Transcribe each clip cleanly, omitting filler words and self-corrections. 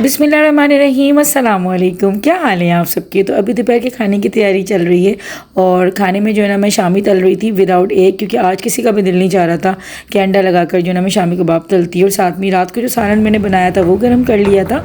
बिस्मिल्लाहिर्रहमानिर्रहीम, अस्सलाम वालेकुम। क्या हाल है आप सबके। तो अभी दोपहर के खाने की तैयारी चल रही है और खाने में जो है ना मैं शामी तल रही थी विदाउट एग, क्योंकि आज किसी का भी दिल नहीं चाह रहा था कि अंडा लगाकर जो है ना मैं शामी कबाब तलती हूँ। और साथ में रात को जो सालन मैंने बनाया था वो गर्म कर लिया था।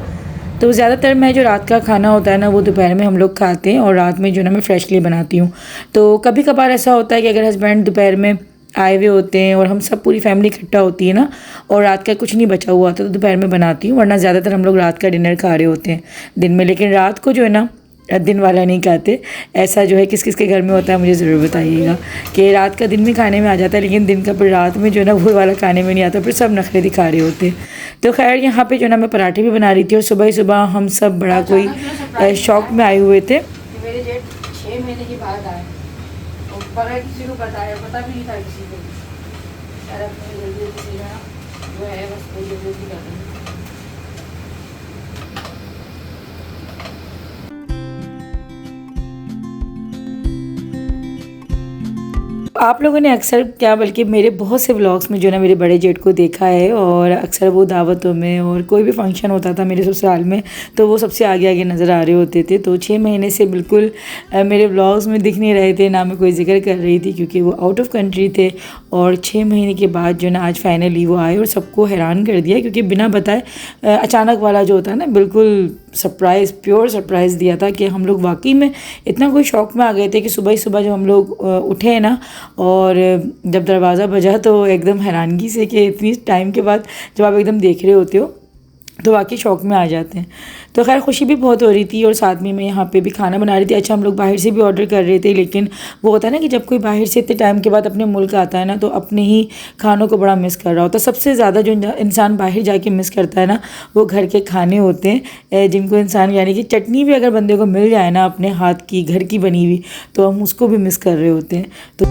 तो ज़्यादातर मैं जो रात का खाना होता है ना वो दोपहर में हम लोग खाते हैं और रात में जो है ना मैं फ्रेशली बनाती हूँ। तो कभी कभार ऐसा होता है कि अगर हस्बैंड दोपहर में आए हुए होते हैं और हम सब पूरी फैमिली इकट्ठा होती है ना और रात का कुछ नहीं बचा हुआ था तो दोपहर में बनाती हूँ, वरना ज़्यादातर हम लोग रात का डिनर खा रहे होते हैं दिन में। लेकिन रात को जो है ना दिन वाला नहीं खाते। ऐसा जो है किस किस के घर में होता है मुझे ज़रूर बताइएगा कि रात का दिन में खाने में आ जाता है लेकिन दिन का फिर रात में जो है ना वो वाला खाने में नहीं आता, फिर सब नखरे दिखा रहे होते हैं। तो खैर यहाँ पे जो है ना मैं पराठे भी बना रही थी और सुबह ही सुबह हम सब बड़ा कोई शौक में आए हुए थे। मेरे जेठ 6 महीने के बाद आए और बगैर किसी को बताया, पता भी नहीं था किसी को। यार अपनी जल्दी जल्दी जो है बस कोई जल्दी कर रही। आप लोगों ने अक्सर क्या बल्कि मेरे बहुत से व्लॉग्स में जो है ना मेरे बड़े जेठ को देखा है और अक्सर वो दावतों में और कोई भी फंक्शन होता था मेरे ससुराल में तो वो सबसे आगे आगे नज़र आ रहे होते थे। तो 6 महीने से बिल्कुल मेरे व्लॉग्स में दिख नहीं रहे थे, ना मैं कोई जिक्र कर रही थी क्योंकि वो आउट ऑफ कंट्री थे। और 6 महीने के बाद जो है ना आज फाइनली वो आए और सबको हैरान कर दिया, क्योंकि बिना बताए अचानक वाला जो होता है ना बिल्कुल सरप्राइज़, प्योर सरप्राइज़ दिया था कि हम लोग वाकई में इतना कोई शौक में आ गए थे कि सुबह ही सुबह जब हम लोग उठे हैं ना और जब दरवाज़ा बजा तो एकदम हैरानगी से कि इतनी टाइम के बाद जब आप एकदम देख रहे होते हो तो वाकई शौक में आ जाते हैं। तो खैर खुशी भी बहुत हो रही थी और साथ में मैं यहाँ पे भी खाना बना रही थी। अच्छा हम लोग बाहर से भी ऑर्डर कर रहे थे, लेकिन वो होता है ना कि जब कोई बाहर से इतने टाइम के बाद अपने मुल्क आता है ना तो अपने ही खानों को बड़ा मिस कर रहा होता है। सबसे ज़्यादा जो इंसान बाहर जाके मिस करता है ना वो घर के खाने होते हैं, जिनको इंसान यानी कि चटनी भी अगर बंदे को मिल जाए ना अपने हाथ की घर की बनी हुई तो हम उसको भी मिस कर रहे होते हैं। तो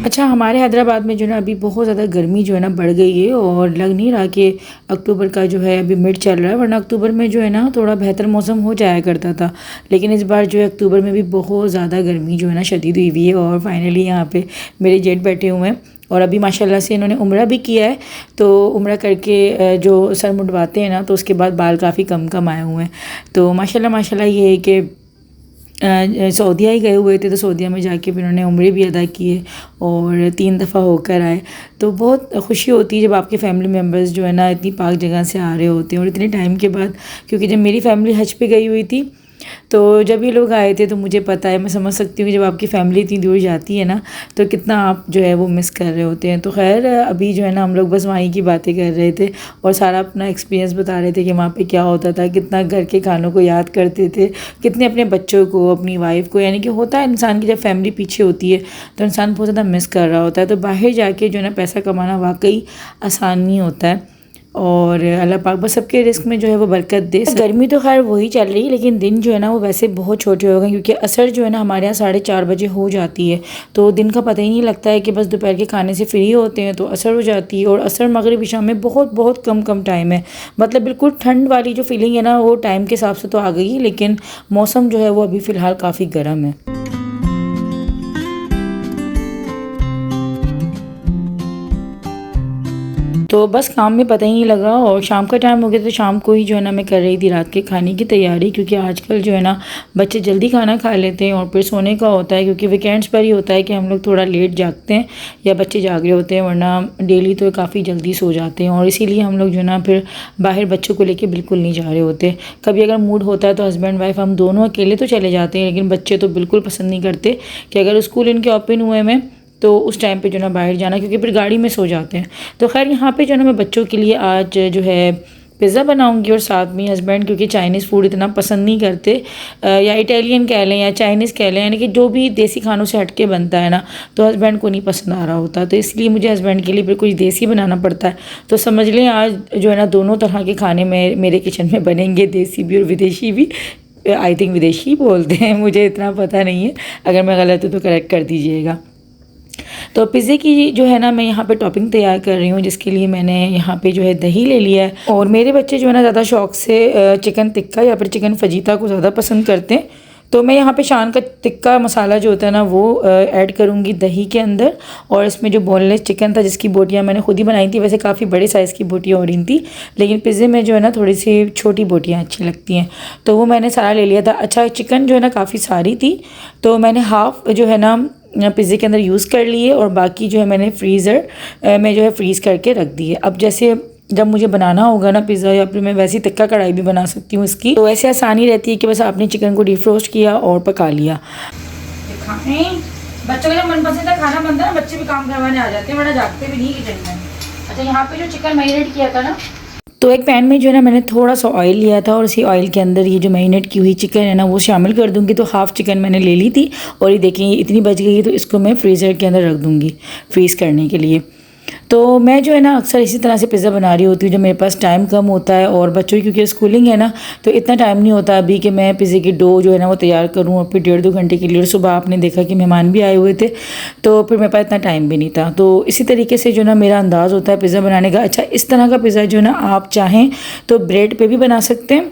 अच्छा हमारे हैदराबाद में जो है ना अभी बहुत ज़्यादा गर्मी जो है ना बढ़ गई है और लग नहीं रहा कि अक्टूबर का जो है अभी मिड चल रहा है, वरना अक्टूबर में जो है ना थोड़ा बेहतर मौसम हो जाया करता था। लेकिन इस बार जो है अक्टूबर में भी बहुत ज़्यादा गर्मी जो है ना शदीद हुई हुई है। और फाइनली यहाँ पे मेरे जेठ बैठे हुए हैं और अभी माशाल्लाह से इन्होंने उम्रा भी किया है। तो उम्रा करके जो सर मुंडवाते हैं ना तो उसके बाद बाल काफ़ी कम कम आए हुए हैं। तो माशाल्लाह माशाल्लाह ये है कि सऊदीया ही गए हुए थे तो सऊदीया में जाके फिर उन्होंने उम्रे भी अदा किए और 3 दफ़ा होकर आए। तो बहुत खुशी होती है जब आपके फैमिली मेम्बर्स जो है ना इतनी पाक जगह से आ रहे होते हैं और इतने टाइम के बाद। क्योंकि जब मेरी फैमिली हज पे गई हुई थी तो जब ये लोग आए थे तो मुझे पता है, मैं समझ सकती हूँ कि जब आपकी फ़ैमिली इतनी दूर जाती है ना तो कितना आप जो है वो मिस कर रहे होते हैं। तो खैर अभी जो है ना हम लोग बस वहीं की बातें कर रहे थे और सारा अपना एक्सपीरियंस बता रहे थे कि वहाँ पे क्या होता था, कितना घर के खानों को याद करते थे, कितने अपने बच्चों को, अपनी वाइफ को, यानी कि होता है इंसान की जब फैमिली पीछे होती है तो इंसान बहुत ज़्यादा मिस कर रहा होता है। तो बाहर जाके जो है ना पैसा कमाना वाकई आसान नहीं होता है और अल्लाह पाक बस सबके रिस्क में जो है वो बरकत दे। गर्मी तो खैर वही चल रही है लेकिन दिन जो है ना वो वैसे बहुत छोटे हो गए, क्योंकि असर जो है ना हमारे यहाँ 4:30 बजे हो जाती है। तो दिन का पता ही नहीं लगता है कि बस दोपहर के खाने से फ्री होते हैं तो असर हो जाती है। और असर मगरिब इशा में बहुत बहुत कम टाइम है, मतलब बिल्कुल ठंड वाली जो फीलिंग है ना वो टाइम के हिसाब से तो आ गई, लेकिन मौसम जो है वो अभी फ़िलहाल काफ़ी गर्म है। तो बस काम में पता ही नहीं लगा और शाम का टाइम हो गया तो शाम को ही जो है ना मैं कर रही थी रात के खाने की तैयारी, क्योंकि आजकल जो है ना बच्चे जल्दी खाना खा लेते हैं और फिर सोने का होता है, क्योंकि वीकेंड्स पर ही होता है कि हम लोग थोड़ा लेट जागते हैं या बच्चे जाग रहे होते हैं, वरना डेली तो काफ़ी जल्दी सो जाते हैं। और इसीलिए हम लोग जो है ना फिर बाहर बच्चों को लेके बिल्कुल नहीं जा रहे होते। कभी अगर मूड होता है तो हस्बैंड वाइफ हम दोनों अकेले तो चले जाते हैं, लेकिन बच्चे तो बिल्कुल पसंद नहीं करते कि अगर स्कूल इनके ओपन हुए में तो उस टाइम पे जो ना बाहर जाना, क्योंकि फिर गाड़ी में सो जाते हैं। तो खैर यहाँ पे जो ना मैं बच्चों के लिए आज जो है पिज़्ज़ा बनाऊंगी और साथ में हस्बैंड क्योंकि चाइनीज़ फूड इतना पसंद नहीं करते, या इटालियन कह लें या चाइनीज़ कह लें, यानी कि जो भी देसी खानों से हट के बनता है ना तो हस्बैंड को नहीं पसंद आ रहा होता। तो इसलिए मुझे हस्बैंड के लिए फिर कुछ देसी बनाना पड़ता है। तो समझ लें आज जो है ना दोनों तरह के खाने में मेरे किचन में बनेंगे, देसी भी और विदेशी भी। आई थिंक विदेशी बोलते हैं, मुझे इतना पता नहीं है, अगर मैं गलत हूँ तो करेक्ट कर दीजिएगा। तो पिज़्ज़े की जो है ना मैं यहाँ पे टॉपिंग तैयार कर रही हूँ, जिसके लिए मैंने यहाँ पे जो है दही ले लिया है। और मेरे बच्चे जो है ना ज़्यादा शौक से चिकन टिक्का या फिर चिकन फजीता को ज़्यादा पसंद करते हैं। तो मैं यहाँ पे शान का टिक्का मसाला जो होता है ना वो ऐड करूँगी दही के अंदर। और इसमें जो बोनलेस चिकन था जिसकी बोटियाँ मैंने खुद ही बनाई थी, वैसे काफ़ी बड़े साइज़ की बोटियाँ हो रही थी, लेकिन पिज़्ज़े में जो है ना थोड़ी सी छोटी बोटियाँ अच्छी लगती हैं, तो वो मैंने सारा ले लिया था। अच्छा, चिकन जो है ना काफ़ी सारी थी, तो मैंने हाफ़ जो है ना पिज़्ज़े के अंदर यूज़ कर लिए और बाकी जो है मैंने फ्रीज़र में जो है फ्रीज़ करके रख दी है। अब जैसे जब मुझे बनाना होगा ना पिज़्ज़ा, या फिर मैं वैसी टिक्का कढ़ाई भी बना सकती हूँ इसकी, तो ऐसे आसानी रहती है कि बस आपने चिकन को डीफ्रोस्ट किया और पका लिया। बच्चों का जब मनपसंद का खाना बनता है ना, बच्चे भी काम करवाने आ जाते हैं, वरना जागते भी नहीं किचन में। अच्छा, यहाँ पे जो चिकन मैरिनेट किया था ना, तो एक पैन में जो है ना मैंने थोड़ा सा ऑयल लिया था और उसी ऑयल के अंदर ये जो मैरिनेट की हुई चिकन है ना वो शामिल कर दूंगी। तो हाफ़ चिकन मैंने ले ली थी और ये देखें ये इतनी बच गई है, तो इसको मैं फ्रीज़र के अंदर रख दूंगी फ्रीज़ करने के लिए। तो मैं जो है ना अक्सर इसी तरह से पिज़्ज़ा बना रही होती हूँ जब मेरे पास टाइम कम होता है, और बच्चों की क्योंकि स्कूलिंग है ना तो इतना टाइम नहीं होता अभी कि मैं पिज़्ज़े की डो जो है ना वो तैयार करूँ और फिर 1.5-2 घंटे के लिए। सुबह आपने देखा कि मेहमान भी आए हुए थे, तो फिर मेरे पास इतना टाइम भी नहीं था। तो इसी तरीके से जो ना मेरा अंदाज़ होता है पिज़्ज़ा बनाने का। अच्छा, इस तरह का पिज़्ज़ा जो ना आप चाहें तो ब्रेड पर भी बना सकते हैं,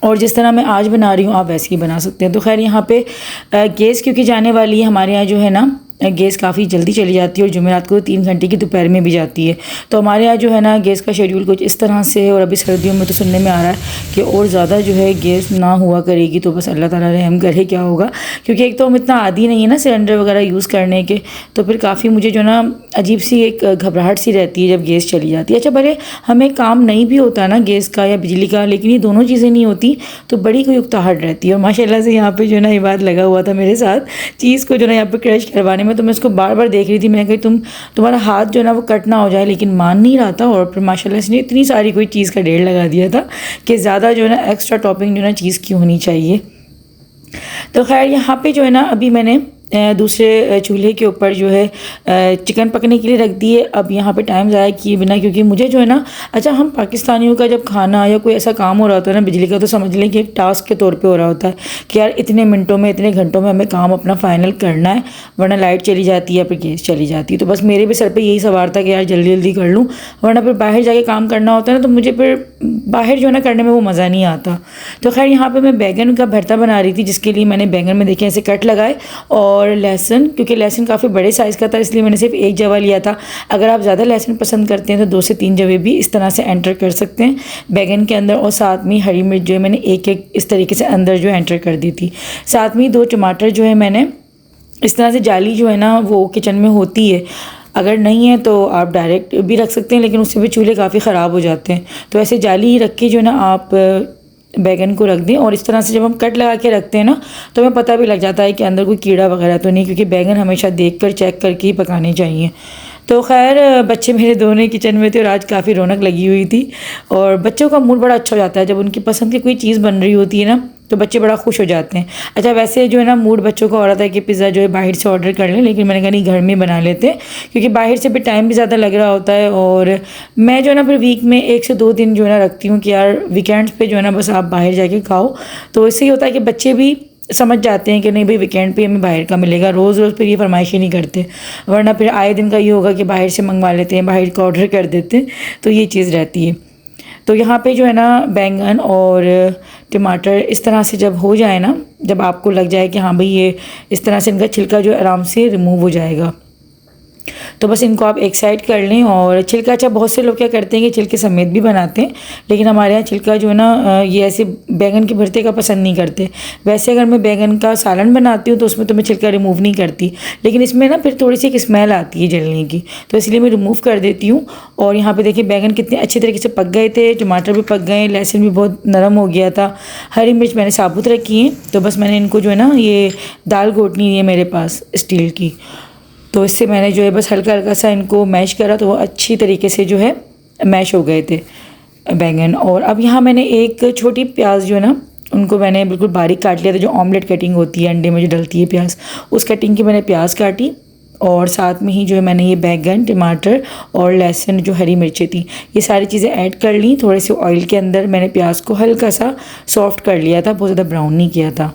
और जिस तरह मैं आज बना रही हूँ आप वैसे ही बना सकते हैं। तो खैर यहाँ पे गैस क्योंकि जाने वाली है, हमारे यहाँ जो है ना गैस काफ़ी जल्दी चली जाती है और जुमेरात को 3 घंटे की दोपहर में भी जाती है। तो हमारे यहाँ जो है ना गैस का शेड्यूल कुछ इस तरह से है, और अभी सर्दियों में तो सुनने में आ रहा है कि और ज़्यादा जो है गैस ना हुआ करेगी। तो बस अल्लाह ताला रहम करे क्या होगा, क्योंकि एक तो हम इतना आदी नहीं है ना सिलेंडर वगैरह यूज़ करने के, तो फिर काफ़ी मुझे जो ना अजीब सी एक घबराहट सी रहती है जब गैस चली जाती है। अच्छा, भले हमें काम नहीं भी होता ना गैस का या बिजली का, लेकिन ये दोनों चीज़ें नहीं होती तो बड़ी कोई उकताहट रहती है। और माशाल्लाह से यहाँ पे जो ना ये बात लगा हुआ था मेरे साथ चीज़ को जो ना यहाँ पे क्रश करवाने में, तो मैं उसको बार बार देख रही थी। मैंने कही तुम्हारा हाथ जो है ना वो कट ना हो जाए, लेकिन मान नहीं रहा था। और फिर माशाल्लाह से इतनी सारी कोई चीज़ का ढेर लगा दिया था कि ज़्यादा जो है ना एक्स्ट्रा टॉपिंग जो है ना चीज़ की होनी चाहिए। तो खैर यहाँ पे जो है ना अभी मैंने दूसरे चूल्हे के ऊपर जो है चिकन पकने के लिए रख दिए। अब यहाँ पे टाइम ज़ाया किए बिना, क्योंकि मुझे जो है ना, अच्छा हम पाकिस्तानियों का जब खाना या कोई ऐसा काम हो रहा होता है ना बिजली का, तो समझ लें कि एक टास्क के तौर पे हो रहा होता है कि यार इतने मिनटों में इतने घंटों में हमें काम अपना फाइनल करना है, वरना लाइट चली जाती है फिर गैस चली जाती है। तो बस मेरे भी सर पर यही सवार था कि यार जल्दी जल्दी कर लूँ, वरना फिर बाहर जाके काम करना होता है ना, तो मुझे फिर बाहर जो है ना करने में वो मज़ा नहीं आता। तो खैर यहाँ पर मैं बैगन का भरता बना रही थी, जिसके लिए मैंने बैगन में देखे ऐसे कट लगाए, और लहसुन, क्योंकि लहसुन काफ़ी बड़े साइज़ का था इसलिए मैंने सिर्फ एक जवा लिया था। अगर आप ज़्यादा लहसुन पसंद करते हैं तो 2 से 3 जवे भी इस तरह से एंटर कर सकते हैं बैगन के अंदर। और साथ में हरी मिर्च जो है मैंने एक एक इस तरीके से अंदर जो एंटर कर दी थी। साथ में 2 टमाटर जो है मैंने इस तरह से, जाली जो है ना वो किचन में होती है, अगर नहीं है तो आप डायरेक्ट भी रख सकते हैं, लेकिन उससे भी चूल्हे काफ़ी ख़राब हो जाते हैं। तो ऐसे जाली ही रख के जो है ना आप बैगन को रख दें, और इस तरह से जब हम कट लगा के रखते हैं ना तो हमें पता भी लग जाता है कि अंदर कोई कीड़ा वगैरह तो नहीं, क्योंकि बैगन हमेशा देखकर चेक करके ही पकाने चाहिए। तो खैर बच्चे मेरे दोनों किचन में थे और आज काफ़ी रौनक लगी हुई थी, और बच्चों का मूड बड़ा अच्छा हो जाता है जब उनकी पसंद की कोई चीज़ बन रही होती है ना, तो बच्चे बड़ा खुश हो जाते हैं। अच्छा, वैसे जो है ना मूड बच्चों का हो रहा था कि पिज़्ज़ा जो है बाहर से ऑर्डर कर लें, लेकिन मैंने कहा नहीं घर में बना लेते हैं, क्योंकि बाहर से भी टाइम भी ज़्यादा लग रहा होता है। और मैं जो है ना फिर वीक में 1 से 2 दिन जो है ना रखती हूँ कि यार वीकेंड्स पे जो है ना बस आप बाहर जाके खाओ। तो इससे ही होता है कि बच्चे भी समझ जाते हैं कि नहीं भाई वीकेंड पे हमें बाहर का मिलेगा, रोज़ रोज़ फिर ये फरमाइश ही नहीं करते, वरना फिर आए दिन का ये होगा कि बाहर से मंगवा लेते हैं, बाहर का ऑर्डर कर देते हैं, तो ये चीज़ रहती है। तो यहाँ पे जो है ना बैंगन और टमाटर इस तरह से जब हो जाए ना, जब आपको लग जाए कि हाँ भाई ये इस तरह से इनका छिलका जो आराम से रिमूव हो जाएगा, तो बस इनको आप एक साइड कर लें। और छिलका, अच्छा बहुत से लोग क्या करते हैं कि छिलके समेत भी बनाते हैं, लेकिन हमारे यहाँ छिलका जो है ना ये ऐसे बैगन के भरते का पसंद नहीं करते। वैसे अगर मैं बैगन का सालन बनाती हूँ तो उसमें तो मैं छिलका रिमूव नहीं करती, लेकिन इसमें ना फिर थोड़ी सी एक स्मेल आती है जलने की, तो इसलिए मैं रिमूव कर देती हूँ। और यहाँ पर देखिए बैगन कितने अच्छे तरीके से पक गए थे, टमाटर भी पक गए, लहसुन भी बहुत नरम हो गया था, हरी मिर्च मैंने साबुत रखी है। तो बस मैंने इनको जो है ना, ये दाल घोटनी है मेरे पास स्टील की, तो इससे मैंने जो है बस हल्का हल्का सा इनको मैश करा, तो वो अच्छी तरीके से जो है मैश हो गए थे बैंगन। और अब यहाँ मैंने एक छोटी प्याज जो है ना उनको मैंने बिल्कुल बारीक काट लिया था, जो ऑमलेट कटिंग होती है अंडे में जो डलती है प्याज, उस कटिंग की मैंने प्याज काटी। और साथ में ही जो है मैंने ये बैगन, टमाटर और लहसुन जो हरी मिर्चें थी ये सारी चीज़ें ऐड कर ली। थोड़े से ऑयल के अंदर मैंने प्याज को हल्का सा सॉफ्ट कर लिया था, बहुत ज़्यादा ब्राउन नहीं किया था।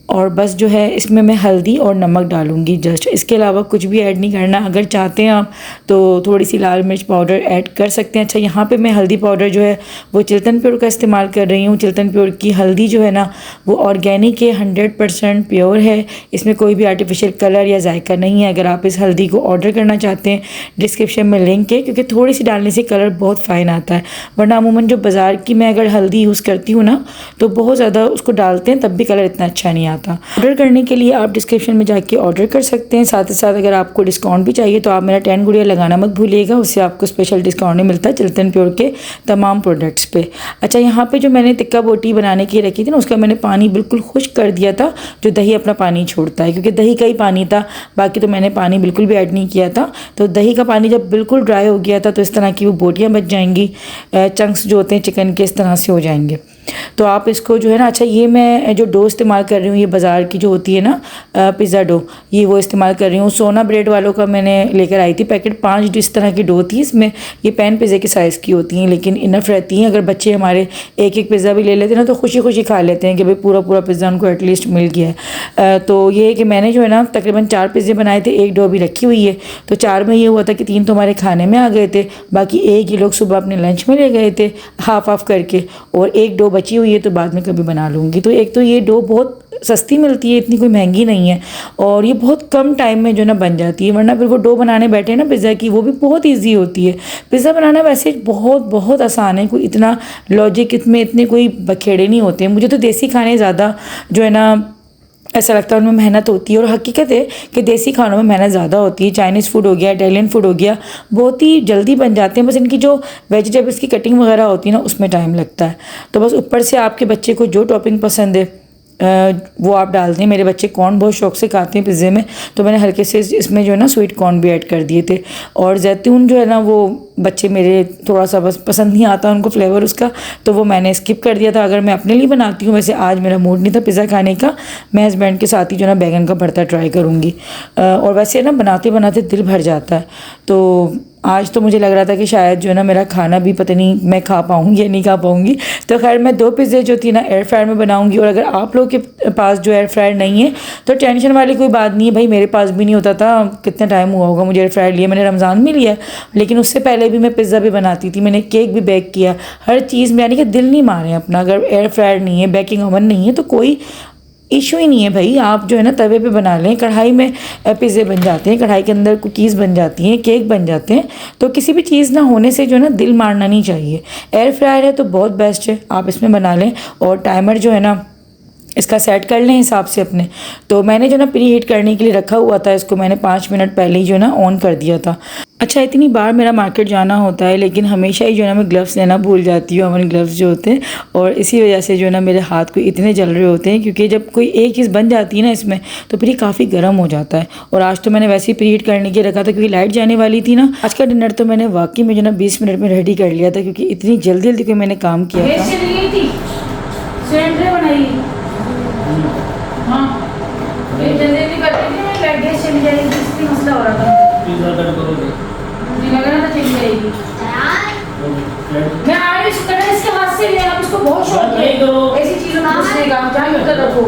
और बस जो है इसमें मैं हल्दी और नमक डालूंगी जस्ट, इसके अलावा कुछ भी ऐड नहीं करना। अगर चाहते हैं आप तो थोड़ी सी लाल मिर्च पाउडर ऐड कर सकते हैं। अच्छा, यहाँ पे मैं हल्दी पाउडर जो है वो चिल्तन प्योर का इस्तेमाल कर रही हूँ। चिल्तन प्योर की हल्दी जो है ना वो ऑर्गेनिक है, 100% प्योर है, इसमें कोई भी आर्टिफिशियल कलर या जायका नहीं है। अगर आप इस हल्दी को ऑर्डर करना चाहते हैं डिस्क्रिप्शन में लिंक है, क्योंकि थोड़ी सी डालने से कलर बहुत फ़ाइन आता है, वरना अमूमन जो बाज़ार की मैं अगर हल्दी यूज़ करती हूँ ना तो बहुत ज़्यादा उसको डालते हैं तब भी कलर इतना अच्छा नहीं आता। ऑर्डर करने के लिए आप डिस्क्रिप्शन में जाके ऑर्डर कर सकते हैं। साथ ही साथ अगर आपको डिस्काउंट भी चाहिए तो आप मेरा 10 गुड़िया लगाना मत भूलिएगा, उससे आपको स्पेशल डिस्काउंट नहीं मिलता चिल्तन प्योर के तमाम प्रोडक्ट्स पे। अच्छा, यहाँ पे जो मैंने टिक्का बोटी बनाने की रखी थी ना उसका मैंने पानी बिल्कुल खुश्क कर दिया था, जो दही अपना पानी छोड़ता है, क्योंकि दही का ही पानी था, बाकी तो मैंने पानी बिल्कुल भी ऐड नहीं किया था। तो दही का पानी जब बिल्कुल ड्राई हो गया था तो इस तरह की वो बोटियाँ बच जाएंगी, चंक्स जो होते हैं चिकन के इस तरह से हो जाएंगे। तो आप इसको जो है ना, अच्छा ये मैं जो डो इस्तेमाल कर रही हूँ ये बाज़ार की जो होती है ना पिज़्ज़ा डो, ये वो इस्तेमाल कर रही हूँ। सोना ब्रेड वालों का मैंने लेकर आई थी पैकेट, 5 इस तरह की डो थी इसमें। ये पैन पिज़्ज़े के साइज़ की होती हैं लेकिन इनफ रहती हैं। अगर बच्चे हमारे एक एक पिज़्ज़ा भी ले लेते हैं ना तो खुशी खुशी खा लेते हैं कि भाई पूरा पूरा पिज़्ज़ा उनको एटलीस्ट मिल गया है। तो ये है कि मैंने जो है ना तकरीबन 4 पिज़्ज़े बनाए थे, 1 डो भी रखी हुई है। तो 4 में ये हुआ था कि 3 तो हमारे खाने में आ गए थे, बाकी 1 ये लोग सुबह अपने लंच में ले गए थे हाफ हाफ करके, और 1 डो बची हुई है तो बाद में कभी बना लूँगी। तो एक तो ये डो बहुत सस्ती मिलती है, इतनी कोई महंगी नहीं है, और ये बहुत कम टाइम में जो ना बन जाती है, वरना फिर वो डो बनाने बैठे ना पिज़्ज़ा की वो भी बहुत ईजी होती है। पिज़्ज़ा बनाना वैसे बहुत बहुत आसान है, कोई इतना लॉजिक इसमें इतने कोई बखेड़े नहीं होते हैं। मुझे तो देसी खाने ज़्यादा जो है ना ऐसा लगता है उनमें मेहनत होती है, और हकीकत है कि देसी खानों में मेहनत ज़्यादा होती है। चाइनीज़ फूड हो गया, इटालियन फूड हो गया, बहुत ही जल्दी बन जाते हैं, बस इनकी जो वेजिटेबल्स की कटिंग वगैरह होती है ना उसमें टाइम लगता है। तो बस ऊपर से आपके बच्चे को जो टॉपिंग पसंद है वो आप डाल दें। मेरे बच्चे कॉर्न बहुत शौक से खाते हैं पिज़्ज़े में, तो मैंने हल्के से इसमें जो है ना स्वीट कॉर्न भी ऐड कर दिए थे। और जैतून जो है ना वो बच्चे मेरे थोड़ा सा बस पसंद नहीं आता उनको फ्लेवर उसका, तो वो मैंने स्किप कर दिया था। अगर मैं अपने लिए बनाती हूँ, वैसे आज मेरा मूड नहीं था पिज़्ज़ा खाने का, मैं हस्बैंड के साथ ही जो है ना बैगन का भरता ट्राई करूँगी। और वैसे ना बनाते बनाते दिल भर जाता है। तो आज तो मुझे लग रहा था कि शायद जो है ना मेरा खाना भी पता नहीं मैं खा पाऊँगी या नहीं खा पाऊँगी। तो खैर मैं 2 पिज़्ज़े जो थी ना एयर फ्रायर में बनाऊँगी। और अगर आप लोग के पास जो एयर फ्रायर नहीं है तो टेंशन वाली कोई बात नहीं है भाई, मेरे पास भी नहीं होता था, कितना टाइम हुआ होगा मुझे एयर फ्रायर लिए, मैंने रमज़ान में लिया, लेकिन उससे पहले भी मैं पिज़्ज़ा भी बनाती थी, मैंने केक भी बेक किया, हर चीज़ में, यानी कि दिल नहीं मारे अपना। अगर एयर फ्रायर नहीं है, बेकिंग ओवन नहीं है तो कोई इशू ही नहीं है भाई, आप जो है ना तवे पे बना लें, कढ़ाई में पिज़्ज़े बन जाते हैं, कढ़ाई के अंदर कुकीज़ बन जाती हैं, केक बन जाते हैं। तो किसी भी चीज़ ना होने से जो है ना दिल मारना नहीं चाहिए। एयर फ्रायर है तो बहुत बेस्ट है, आप इसमें बना लें, और टाइमर जो है ना इसका सेट कर लें हिसाब से अपने। तो मैंने जो ना प्री हीट करने के लिए रखा हुआ था, इसको मैंने 5 मिनट पहले ही जो ना ऑन कर दिया था। अच्छा, इतनी बार मेरा मार्केट जाना होता है लेकिन हमेशा ही जो है ना मैं ग्लव्स लेना भूल जाती हूँ, अमन ग्लव्स जो होते हैं, और इसी वजह से जो है ना मेरे हाथ को इतने जल रहे होते हैं, क्योंकि जब कोई एक चीज़ बन जाती है ना इसमें तो फिर ये काफ़ी गर्म हो जाता है। और आज तो मैंने वैसे ही प्री हीट करने के रखा था क्योंकि लाइट जाने वाली थी ना। आज का डिनर तो मैंने वाकई में जो ना 20 मिनट में रेडी कर लिया था, क्योंकि इतनी जल्दी जल्दी कोई मैंने काम किया था। मसला हो रहा था, मुझे लग रहा था चली जाएगी। मैं आ रही हूँ, इसके हाथ से ले, आप इसको बहुत शौक है ऐसी चीज़ों में घुसने का, जहाँ यूँ तक रखो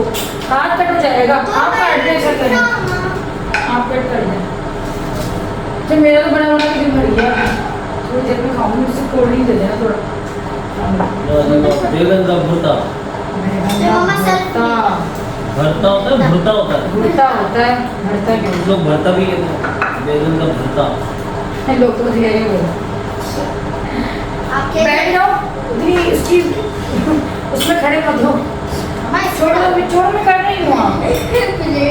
हाथ कट हो जाएगा। आप काट दे, ऐसा करें आप कट कर दें। जब मेरा तो बना बना के दिन भर गया, थोड़ी देर में खाऊंगी, उससे कोल्ड ड्रिंक दे देना थोड़ा। बैगन का भुर्ता भरता होता है, भुर्ता होता है, भुर्ता होता है, भरता क्यों? लोग भरता भी कहते हैं, बैगन का भुर्ता। लोग तो दिया ही बोलो। बैठ जाओ, उतनी उसकी उसमें खड़े मत हो, छोड़ो मैं कर रही हूँ।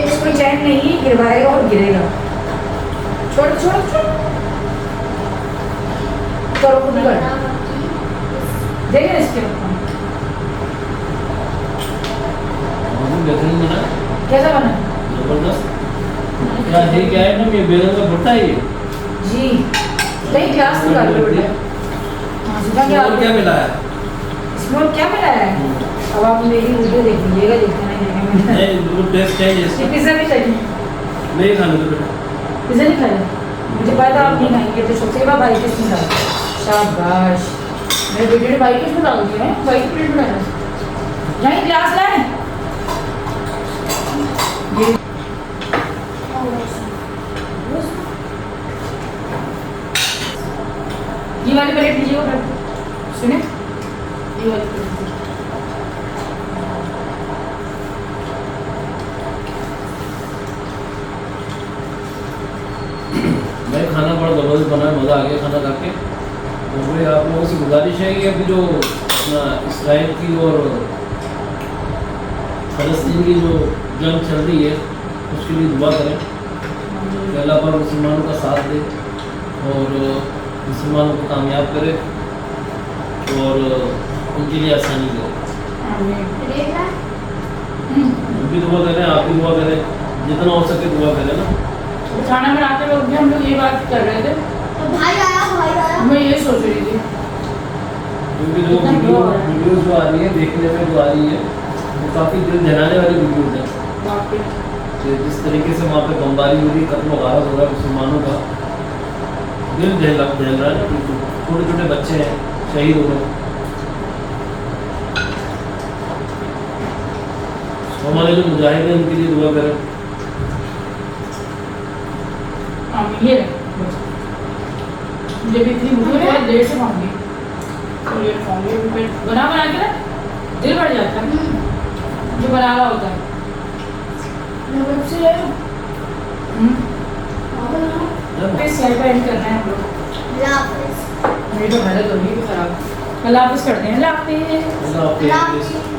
इसको चैन नहीं, गिरवाएगा और गिरेगा। छोड़ करो, खुद कर देखे ना इसके कैसा बना? जबरदस्त। क्या है ना, ये बैगन का भुर्ता है ये जी। नहीं ग्लास निकाल लो बेटा। और क्या मिला है इसमें? और क्या मिला है? अब आप मेरी वीडियो देख लीजिएगा, देखना नहीं, वो टेस्ट चाहिए इसका। पिज़्ज़ा भी चाहिए? नहीं खाने दो बेटा, पिज़्ज़ा नहीं खाना, मुझे पता आप नहीं खाएंगे तो सबसे बार भाई किस में डाला। शाबाश, मेरे बेटे ने भाई किस में डाल दिया है, भाई की प्लेट में डाला। यहाँ ग्लास लाए, ये वाली प्लेट लीजिए उधर, सुने ये वाली प्लेट लीजिए। भाई खाना बड़ा ज़बरदस्त बना है, मज़ा आ गया खाना खा के। तो भाई आप लोगों से गुजारिश है कि अभी जो अपना इसराइल की और फ़लस्तीन की जो जंग चल रही है उसके लिए दुआ करें कि अल्लाह पाक मुसलमानों का साथ दे और मुसलमानों को कामयाब करे और उनके लिए आसानी करे। हम भी दुआ करें, आप भी दुआ करें, जितना हो सके दुआ करें ना। तो खाना बनाते वक्त भी हम लोग ये बात कर रहे थे, भाई आया मैं ये सोच रही थी क्योंकि जो वीडियोज़ जो आ रही है देखने में जो आ रही है वो काफ़ी दिल दहलाने वाली वीडियोज़ हैं। वाकई कि जिस तरीके से वहाँ पे बमबारी हो रही, कत्ल वगारत हो रहा है मुसलमानों का, दिल दहल रहा है ना। बिल्कुल छोटे छोटे बच्चे हैं शहीद हो गए। हमारे जो मुजाहिद हैं उनके लिए दुआ करें। ये जब इतनी मुझे बहुत देर से मांगी तो ये खाऊंगी बना के ना दिल भर जाता है जो बना रहा होता है। इस साइड पे एंड करना है हम लोग। मेरी तो हालत हो रही है खराब। अल्लाह हाफिज़ करते हैं। अल्लाह हाफिज़। अल्लाह हाफ़िज़।